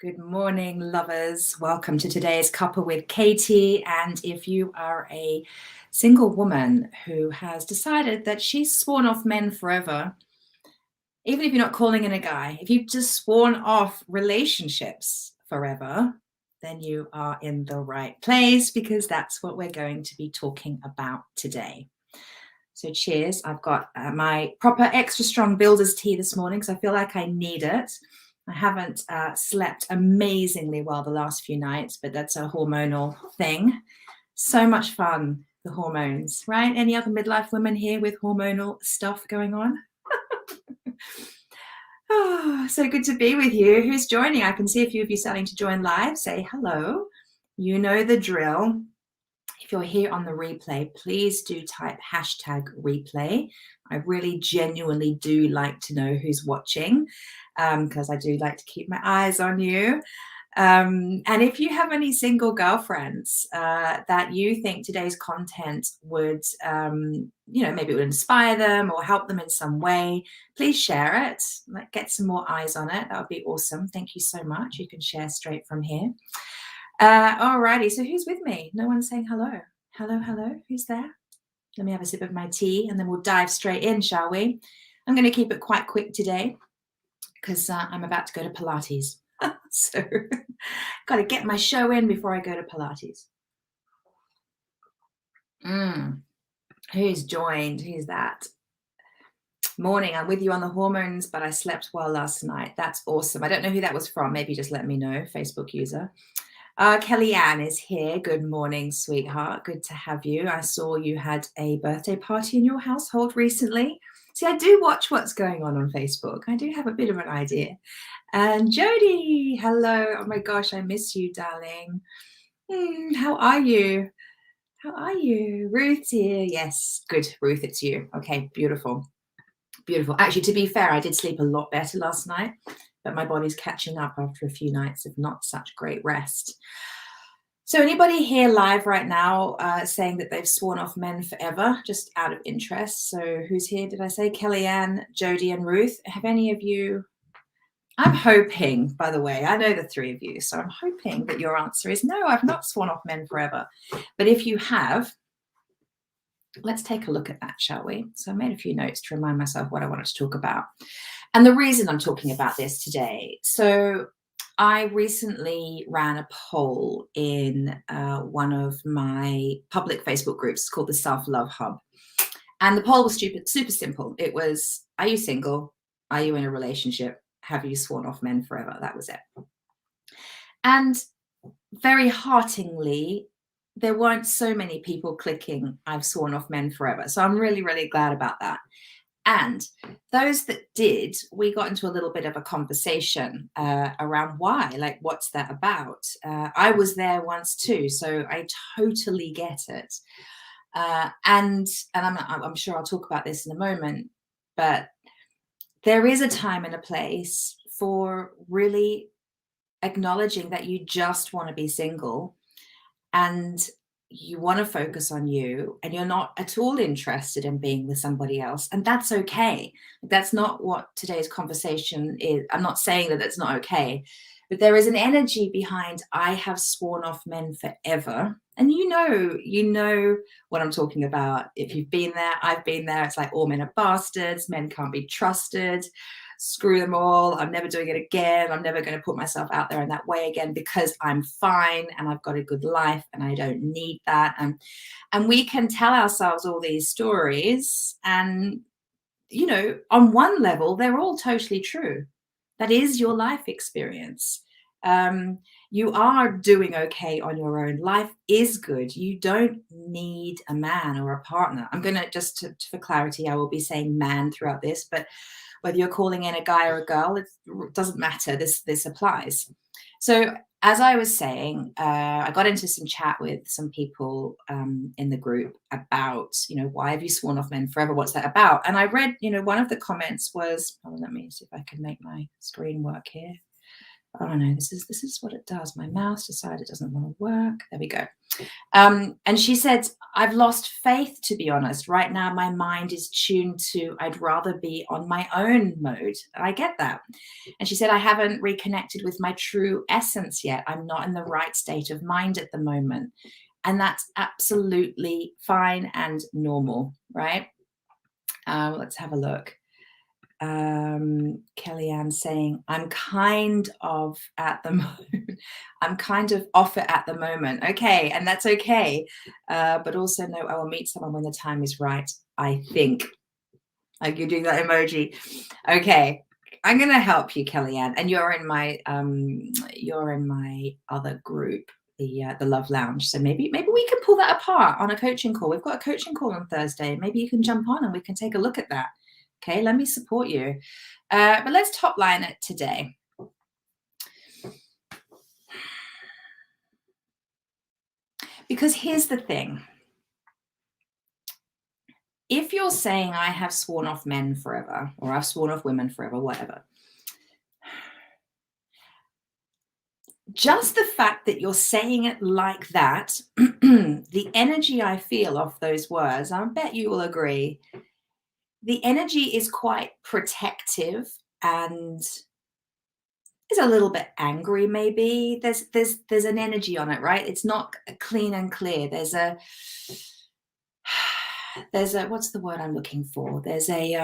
Good morning, lovers. Welcome to today's Cuppa with Katie. And if you are a single woman who has decided that she's sworn off men forever, even if you're not calling in a guy, if you've just sworn off relationships forever, then you are in the right place, because that's what we're going to be talking about today. So cheers. I've got my proper extra strong builder's tea this morning because I feel like I need it. I haven't slept amazingly well the last few nights, but that's a hormonal thing. So much fun, the hormones, right? Any other midlife women here with hormonal stuff going on? Oh, so good to be with you. Who's joining? I can see a few of you starting to join live. Say hello. You know the drill. If you're here on the replay, please do type #replay. I really genuinely do like to know who's watching, because I do like to keep my eyes on you. And if you have any single girlfriends that you think today's content would, maybe it would inspire them or help them in some way, please share it. Like, get some more eyes on it. That would be awesome. Thank you so much. You can share straight from here. Alrighty, so who's with me? No one's saying hello. Hello, who's there? Let me have a sip of my tea and then we'll dive straight in, shall we? I'm going to keep it quite quick today because I'm about to go to Pilates. So got to get my show in before I go to Pilates. Who's joined? Who's that? Morning, I'm with you on the hormones, but I slept well last night. That's awesome. I don't know who that was from. Maybe just let me know, Facebook user. Kellyanne is here. Good morning, sweetheart. Good to have you. I saw you had a birthday party in your household recently. See, I do watch what's going on Facebook. I do have a bit of an idea. And Jody, hello. Oh my gosh, I miss you, darling. How are you? How are you? Ruth's here. Yes, good. Ruth, it's you. Okay, beautiful. Beautiful. Actually, to be fair, I did sleep a lot better last night, but my body's catching up after a few nights of not such great rest. So anybody here live right now saying that they've sworn off men forever, just out of interest? So who's here? Did I say Kellyanne, Jody, and Ruth? Have any of you? I'm hoping, by the way, I know the three of you, so I'm hoping that your answer is no, I've not sworn off men forever. But if you have, let's take a look at that, shall we? So I made a few notes to remind myself what I wanted to talk about. And the reason I'm talking about this today, so I recently ran a poll in one of my public Facebook groups called the Self-Love Hub. And the poll was super simple. It was, are you single? Are you in a relationship? Have you sworn off men forever? That was it. And very heartily, there weren't so many people clicking, I've sworn off men forever. So I'm really, really glad about that. And those that did, we got into a little bit of a conversation around why, like, what's that about? I was there once too, so I totally get it. And I'm sure I'll talk about this in a moment, but there is a time and a place for really acknowledging that you just want to be single and you want to focus on you and you're not at all interested in being with somebody else. And that's okay. That's not what today's conversation is. I'm not saying that it's not okay, but there is an energy behind, I have sworn off men forever. And you know what I'm talking about. If you've been there, I've been there. It's like, all men are bastards. Men can't be trusted. Screw them all. I'm never doing it again. I'm never going to put myself out there in that way again because I'm fine and I've got a good life and I don't need that. And we can tell ourselves all these stories and, on one level, they're all totally true. That is your life experience. You are doing okay on your own. Life is good. You don't need a man or a partner. I'm going to, for clarity, I will be saying man throughout this, but whether you're calling in a guy or a girl, it doesn't matter. This applies. So as I was saying, I got into some chat with some people in the group about, why have you sworn off men forever? What's that about? And I read, one of the comments was, let me see if I can make my screen work here. Oh no, this is what it does. My mouse decided it doesn't want to work. There we go. And she said, I've lost faith, to be honest. Right now, my mind is tuned to, I'd rather be on my own mode. I get that. And she said, I haven't reconnected with my true essence yet. I'm not in the right state of mind at the moment. And that's absolutely fine and normal, right? Let's have a look. Kellyanne saying, I'm kind of at the moment. I'm kind of off it at the moment. Okay, and that's okay. But also know I will meet someone when the time is right, I think. Like you're doing that emoji. Okay. I'm gonna help you, Kellyanne. And you're in my other group, the Love Lounge. So maybe we can pull that apart on a coaching call. We've got a coaching call on Thursday. Maybe you can jump on and we can take a look at that. Okay, let me support you. But let's top line it today. Because here's the thing. If you're saying I have sworn off men forever, or I've sworn off women forever, whatever, just the fact that you're saying it like that, the energy I feel off those words, I bet you will agree, the energy is quite protective and is a little bit angry, maybe. There's an energy on it, right? It's not clean and clear. There's a what's the word I'm looking for? There's a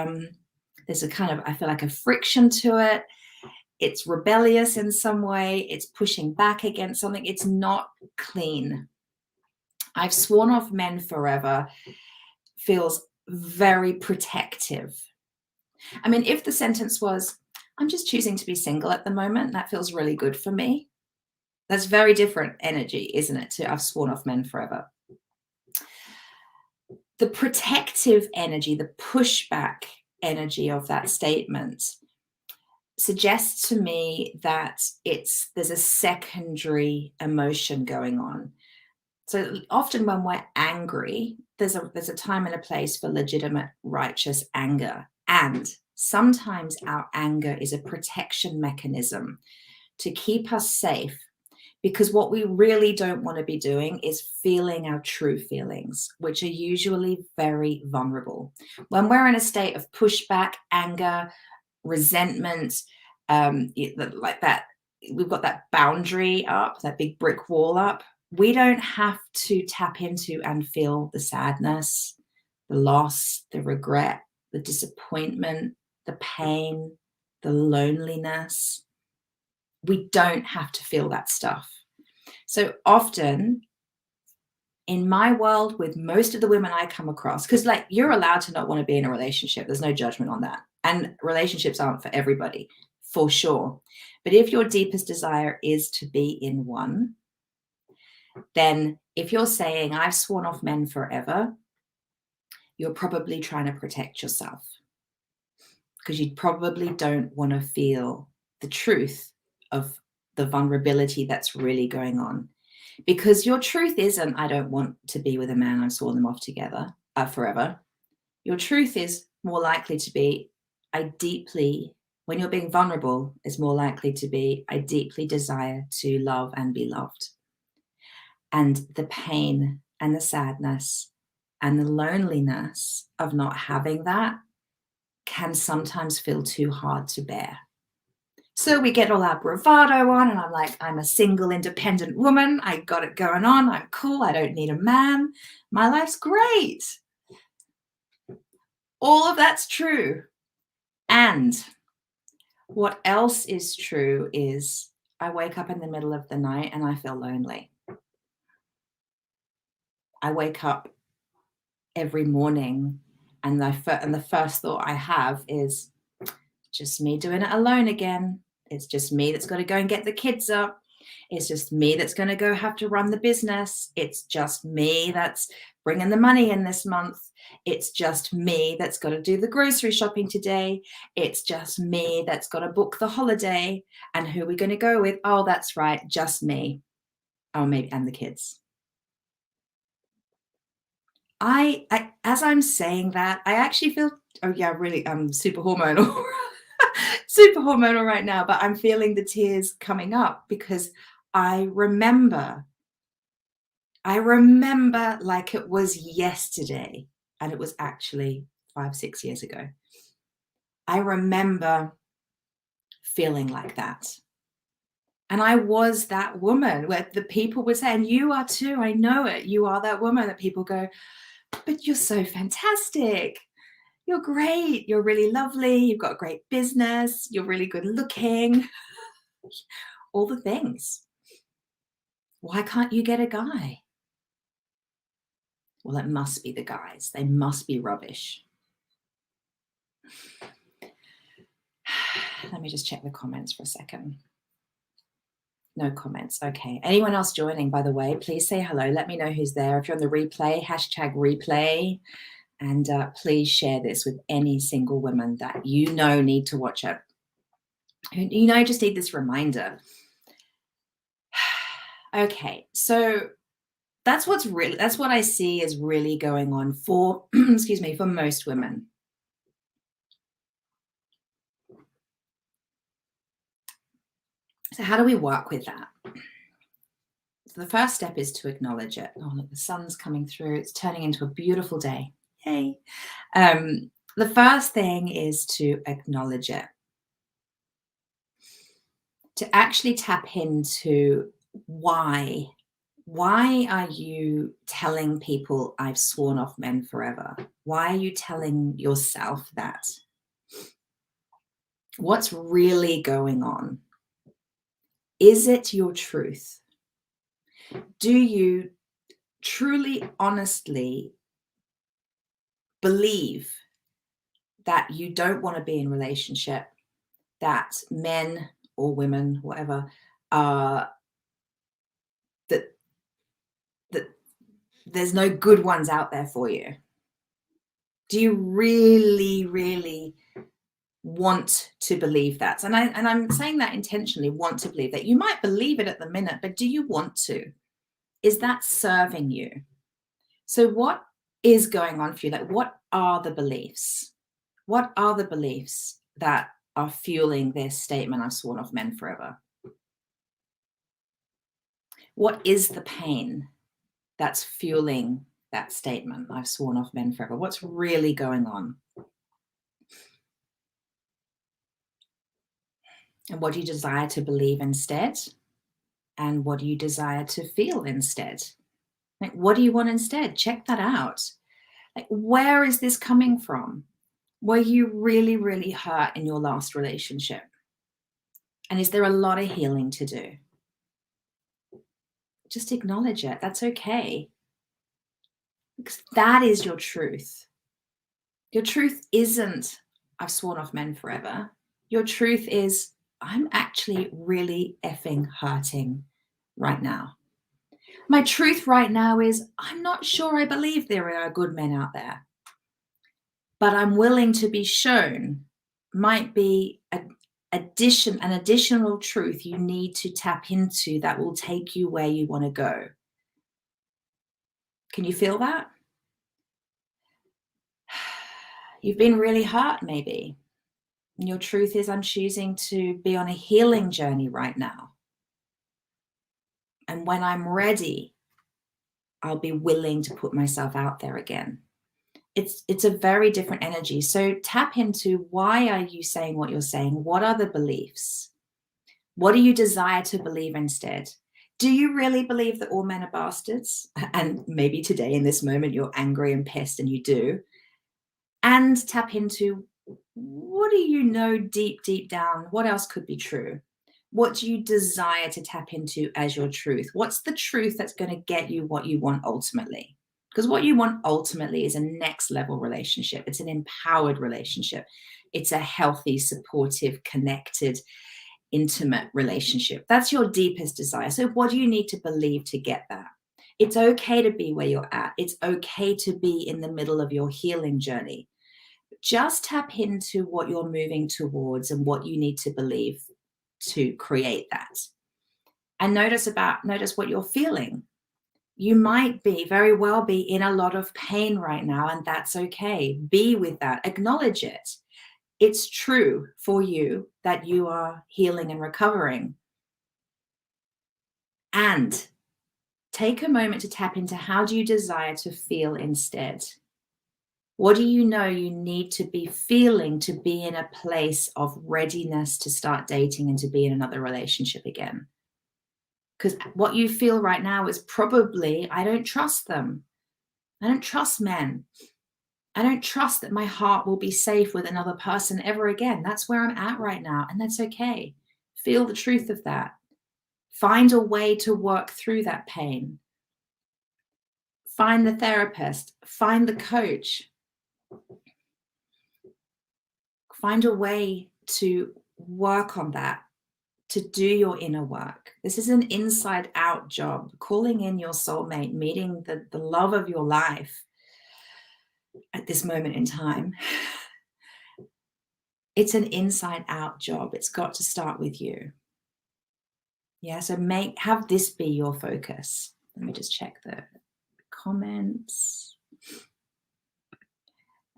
kind of, I feel like, a friction to it. It's rebellious in some way. It's pushing back against something. It's not clean. I've sworn off men forever feels very protective. I mean, if the sentence was, I'm just choosing to be single at the moment, that feels really good for me. That's very different energy, isn't it, to I've sworn off men forever. The protective energy, the pushback energy of that statement suggests to me that there's a secondary emotion going on. So often when we're angry, there's a time and a place for legitimate, righteous anger. And sometimes our anger is a protection mechanism to keep us safe, because what we really don't want to be doing is feeling our true feelings, which are usually very vulnerable. When we're in a state of pushback, anger, resentment, like that, we've got that boundary up, that big brick wall up. We don't have to tap into and feel the sadness, the loss, the regret, the disappointment, the pain, the loneliness. We don't have to feel that stuff. So often in my world, with most of the women I come across, because like you're allowed to not want to be in a relationship, there's no judgment on that. And relationships aren't for everybody, for sure. But if your deepest desire is to be in one, then if you're saying I've sworn off men forever, you're probably trying to protect yourself, because you probably don't want to feel the truth of the vulnerability that's really going on. Because your truth isn't, I don't want to be with a man, I've sworn them off together forever. Your truth is more likely to be, when you're being vulnerable, is more likely to be, I deeply desire to love and be loved. And the pain and the sadness and the loneliness of not having that can sometimes feel too hard to bear. So we get all our bravado on, and I'm like, I'm a single, independent woman. I got it going on. I'm cool. I don't need a man. My life's great. All of that's true. And what else is true is I wake up in the middle of the night and I feel lonely. I wake up every morning and the first thought I have is, just me doing it alone again. It's just me that's got to go and get the kids up. It's just me that's going to go have to run the business. It's just me that's bringing the money in this month. It's just me that's got to do the grocery shopping today. It's just me that's got to book the holiday. And who are we going to go with? Oh, that's right, just me. Oh, maybe, and the kids. I as I'm saying that, I actually feel, oh yeah, really, super hormonal. super hormonal right now, but I'm feeling the tears coming up because I remember like it was yesterday, and it was actually 5-6 years ago. I remember feeling like that. And I was that woman where the people would say, and you are too, I know it, you are that woman that people go, but you're so fantastic. You're great. You're really lovely. You've got a great business. You're really good looking. All the things. Why can't you get a guy? Well, it must be the guys. They must be rubbish. Let me just check the comments for a second. No comments. Okay. Anyone else joining, by the way, please say hello. Let me know who's there. If you're on the replay, #replay. And please share this with any single woman that you know need to watch it. You know, just need this reminder. Okay. So that's what I see is really going on for, excuse me, for most women. So how do we work with that? So the first step is to acknowledge it. Oh, look, the sun's coming through. It's turning into a beautiful day. Yay. The first thing is to acknowledge it. To actually tap into why. Why are you telling people I've sworn off men forever? Why are you telling yourself that? What's really going on? Is it your truth? Do you truly, honestly believe that you don't want to be in a relationship, that men or women, whatever, that there's no good ones out there for you? Do you really, really want to believe that? And I'm saying that intentionally, want to believe that. You might believe it at the minute, but do you want to? Is that serving you? So what is going on for you? Like, what are the beliefs? What are the beliefs that are fueling this statement, I've sworn off men forever? What is the pain that's fueling that statement, I've sworn off men forever? What's really going on? And what do you desire to believe instead? And what do you desire to feel instead? Like, what do you want instead? Check that out. Like, where is this coming from? Were you really, really hurt in your last relationship? And is there a lot of healing to do? Just acknowledge it. That's okay. Because that is your truth. Your truth isn't, I've sworn off men forever. Your truth is, I'm actually really effing hurting right now. My truth right now is, I'm not sure I believe there are good men out there, but I'm willing to be shown might be an additional truth you need to tap into that will take you where you want to go. Can you feel that? You've been really hurt, maybe. And your truth is, I'm choosing to be on a healing journey right now. And when I'm ready, I'll be willing to put myself out there again. It's a very different energy. So tap into, why are you saying what you're saying? What are the beliefs? What do you desire to believe instead? Do you really believe that all men are bastards? And maybe today in this moment, you're angry and pissed and you do. And tap into, what do you know deep, deep down? What else could be true? What do you desire to tap into as your truth? What's the truth that's going to get you what you want ultimately? Because what you want ultimately is a next level relationship. It's an empowered relationship. It's a healthy, supportive, connected, intimate relationship. That's your deepest desire. So what do you need to believe to get that? It's okay to be where you're at. It's okay to be in the middle of your healing journey. Just tap into what you're moving towards and what you need to believe to create that. And notice what you're feeling. You might very well be in a lot of pain right now, and that's okay. Be with that. Acknowledge it. it's true for you that you are healing and recovering. And take a moment to tap into, how do you desire to feel instead? What do you know you need to be feeling to be in a place of readiness to start dating and to be in another relationship again? Because what you feel right now is probably, I don't trust them. I don't trust men. I don't trust that my heart will be safe with another person ever again. That's where I'm at right now. And that's okay. Feel the truth of that. Find a way to work through that pain. Find the therapist. Find the coach. Find a way to work on that, to do your inner work. This is an inside out job, calling in your soulmate, meeting the love of your life at this moment in time. It's an inside out job. It's got to start with you. Yeah, so have this be your focus. Let me just check the comments.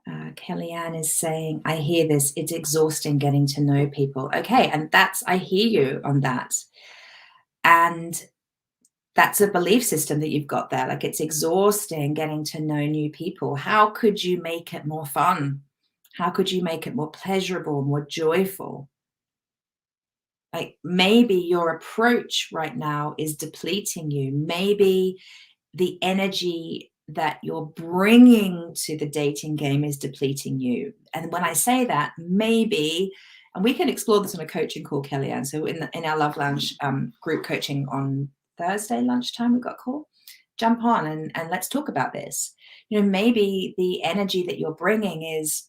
Kellyanne is saying, I hear this. It's exhausting getting to know people. Okay, and I hear you on that. And that's a belief system that you've got there. Like, it's exhausting getting to know new people. How could you make it more fun? How could you make it more pleasurable, more joyful? Like, maybe your approach right now is depleting you. Maybe the energy that you're bringing to the dating game is depleting you. And when I say that, maybe, and we can explore this on a coaching call, Kellyanne. So in our Love Lounge group coaching on Thursday lunchtime, we've got a call. Jump on and let's talk about this. Maybe the energy that you're bringing is,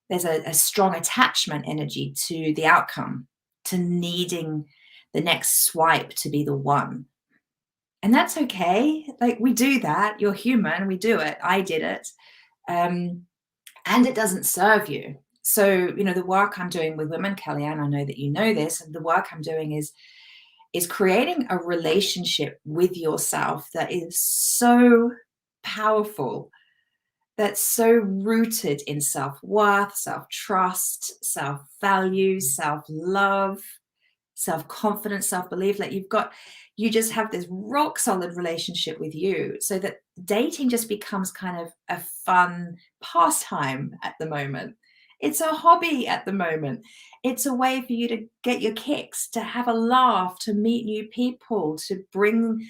there's a strong attachment energy to the outcome, to needing the next swipe to be the one. And that's okay. Like, we do that. You're human. We do it. I did it. And it doesn't serve you. So, the work I'm doing with women, Kellyanne, I know that you know this, and the work I'm doing is creating a relationship with yourself that is so powerful, that's so rooted in self-worth, self-trust, self-value, self-love, self-confidence, self-belief. Like, you just have this rock solid relationship with you, so that dating just becomes kind of a fun pastime at the moment. It's a hobby at the moment. It's a way for you to get your kicks, to have a laugh, to meet new people, to bring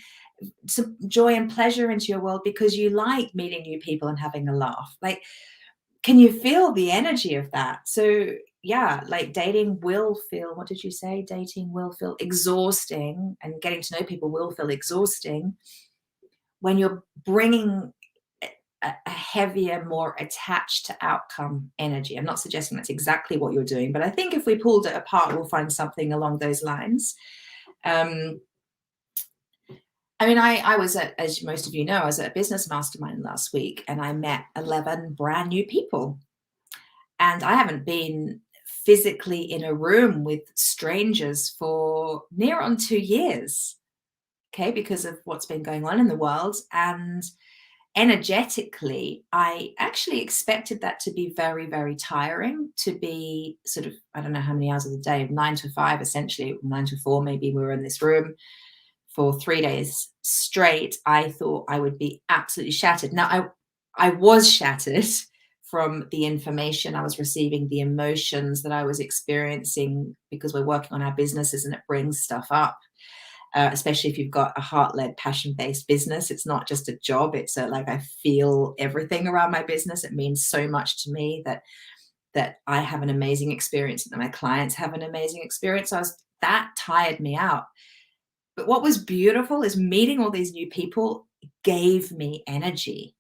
some joy and pleasure into your world because you like meeting new people and having a laugh. Like, can you feel the energy of that? So yeah, like, dating will feel, what did you say? Dating will feel exhausting, and getting to know people will feel exhausting when you're bringing a heavier, more attached to outcome energy. I'm not suggesting that's exactly what you're doing, but I think if we pulled it apart, we'll find something along those lines. I was as most of you know, I was at a business mastermind last week, and I met 11 brand new people. And I haven't been physically in a room with strangers for near on 2 years, okay, because of what's been going on in the world. And energetically, I actually expected that to be very, very tiring, to be sort of, I don't know how many hours of the day, 9 to 5, essentially, 9 to 4, maybe. We were in this room for 3 days straight. I thought I would be absolutely shattered. Now, I was shattered from the information I was receiving, the emotions that I was experiencing, because we're working on our businesses and it brings stuff up, especially if you've got a heart-led, passion-based business. It's not just a job. It's like, I feel everything around my business. It means so much to me that I have an amazing experience and that my clients have an amazing experience. So that tired me out. But what was beautiful is meeting all these new people gave me energy.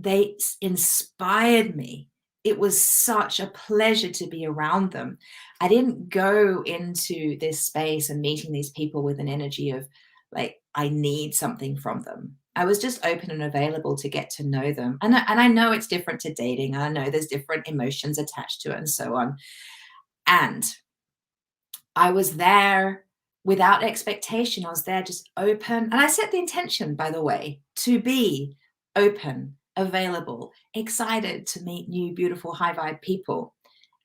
They inspired me. It was such a pleasure to be around them. I didn't go into this space and meeting these people with an energy of, like, I need something from them. I was just open and available to get to know them. And I know it's different to dating. I know there's different emotions attached to it and so on. And I was there without expectation. I was there just open. And I set the intention, by the way, to be open, available, excited to meet new, beautiful, high vibe people.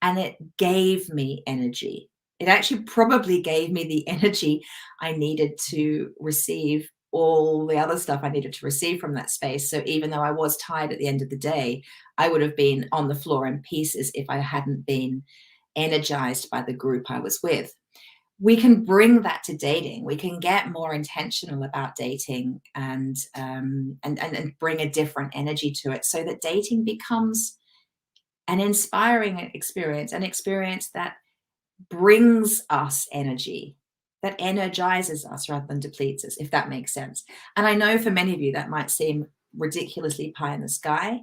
and it gave me energy. It actually probably gave me the energy I needed to receive all the other stuff I needed to receive from that space. So even though I was tired at the end of the day, I would have been on the floor in pieces if I hadn't been energized by the group I was with. We can bring that to dating. We can get more intentional about dating and bring a different energy to it, so that dating becomes an inspiring experience, an experience that brings us energy, that energizes us rather than depletes us, if that makes sense. And I know for many of you that might seem ridiculously pie in the sky,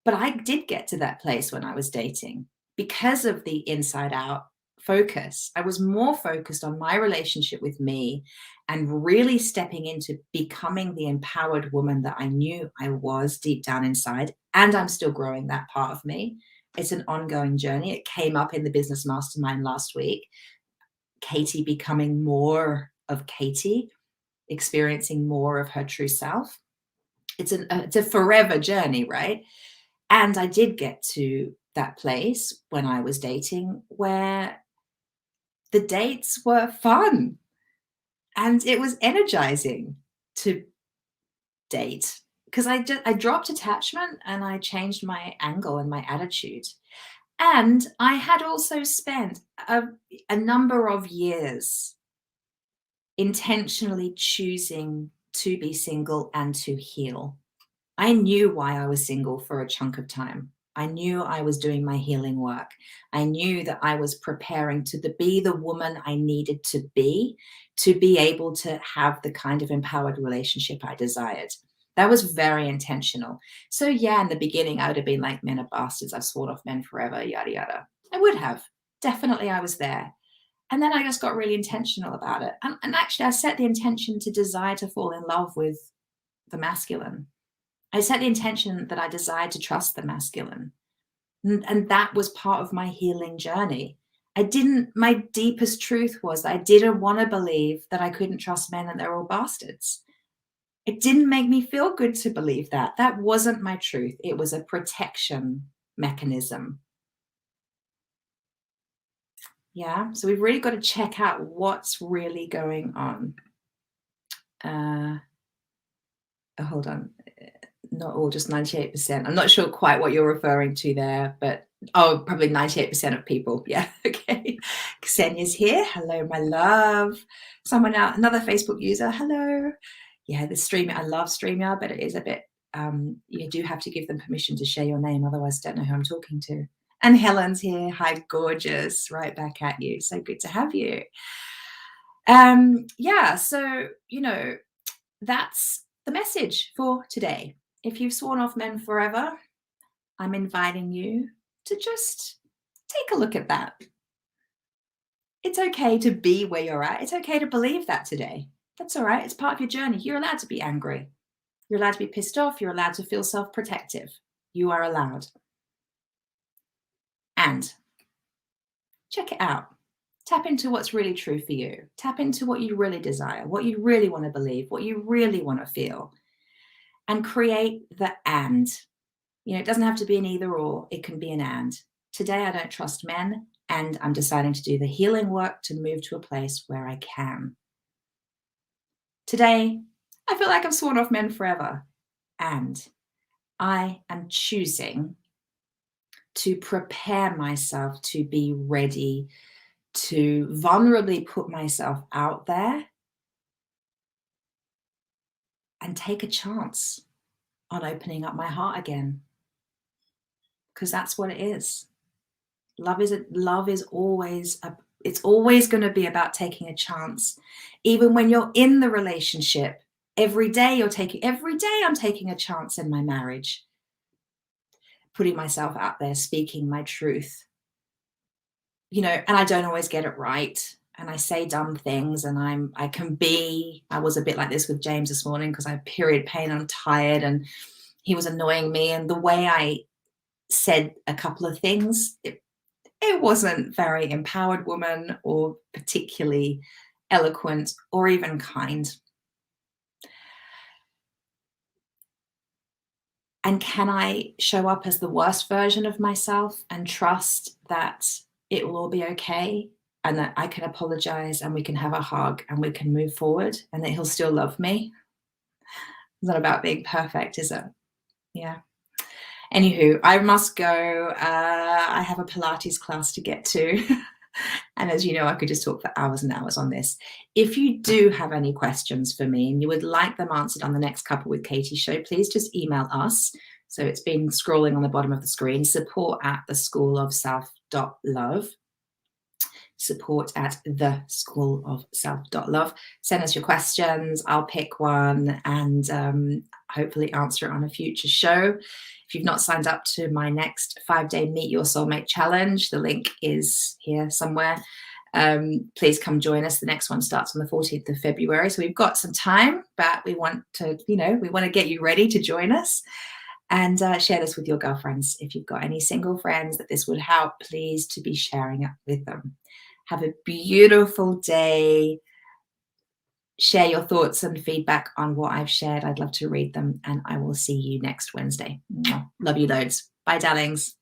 but I did get to that place when I was dating because of the inside out focus. I was more focused on my relationship with me and really stepping into becoming the empowered woman that I knew I was deep down inside. And I'm still growing that part of me. It's an ongoing journey. It came up in the business mastermind last week. Katie becoming more of Katie, experiencing more of her true self. It's a forever journey, right? And I did get to that place when I was dating where the dates were fun and it was energizing to date, because I dropped attachment and I changed my angle and my attitude. And I had also spent a number of years intentionally choosing to be single and to heal. I knew why I was single for a chunk of time. I knew I was doing my healing work. I knew that I was preparing to be the woman I needed to be able to have the kind of empowered relationship I desired. That was very intentional. So yeah, in the beginning, I would have been like, men are bastards. I've sworn off men forever, yada, yada. I would have. Definitely I was there. And then I just got really intentional about it. And actually, I set the intention to desire to fall in love with the masculine. I set the intention that I desired to trust the masculine. And that was part of my healing journey. My deepest truth was that I didn't want to believe that I couldn't trust men and they're all bastards. It didn't make me feel good to believe that. That wasn't my truth. It was a protection mechanism. Yeah. So we've really got to check out what's really going on. Hold on. Not all, just 98%. I'm not sure quite what you're referring to there, but probably 98% of people. Yeah, okay. Ksenia's here. Hello, my love. Someone out, another Facebook user. Hello. Yeah, the streamer. I love StreamYard, but it is a bit. You do have to give them permission to share your name, otherwise, don't know who I'm talking to. And Helen's here. Hi, gorgeous. Right back at you. So good to have you. Yeah. So that's the message for today. If you've sworn off men forever, I'm inviting you to just take a look at that. It's okay to be where you're at. It's okay to believe that today. That's all right. It's part of your journey. You're allowed to be angry. You're allowed to be pissed off. You're allowed to feel self-protective. You are allowed. And check it out. Tap into what's really true for you. Tap into what you really desire, what you really want to believe, what you really want to feel. And create the and. It doesn't have to be an either or. It can be an and. Today, I don't trust men, and I'm deciding to do the healing work to move to a place where I can. Today, I feel like I've sworn off men forever, and I am choosing to prepare myself to be ready to vulnerably put myself out there and take a chance on opening up my heart again. Because that's what it is. Love is always it's always going to be about taking a chance. Even when you're in the relationship, every day I'm taking a chance in my marriage. Putting myself out there, speaking my truth. And I don't always get it right. And I say dumb things, and I was a bit like this with James this morning because I have period pain, I'm tired, and he was annoying me. And the way I said a couple of things, it wasn't very empowered woman or particularly eloquent or even kind. And can I show up as the worst version of myself and trust that it will all be okay, and that I can apologize and we can have a hug and we can move forward and that he'll still love me? It's not about being perfect, is it? Yeah. Anywho, I must go. I have a Pilates class to get to. And as you know, I could just talk for hours and hours on this. If you do have any questions for me and you would like them answered on the next Cuppa with Katie show, please just email us. So it's been scrolling on the bottom of the screen, support@theschoolofself.love. support@theschoolofself.love. Send us your questions. I'll pick one and hopefully answer it on a future show. If you've not signed up to my next 5-day Meet Your Soulmate Challenge, the link is here somewhere. Please come join us. The next one starts on the 14th of February. So we've got some time, but we want to, we want to get you ready to join us. And share this with your girlfriends. If you've got any single friends that this would help, please to be sharing it with them. Have a beautiful day. Share your thoughts and feedback on what I've shared. I'd love to read them, and I will see you next Wednesday. Love you loads. Bye, darlings.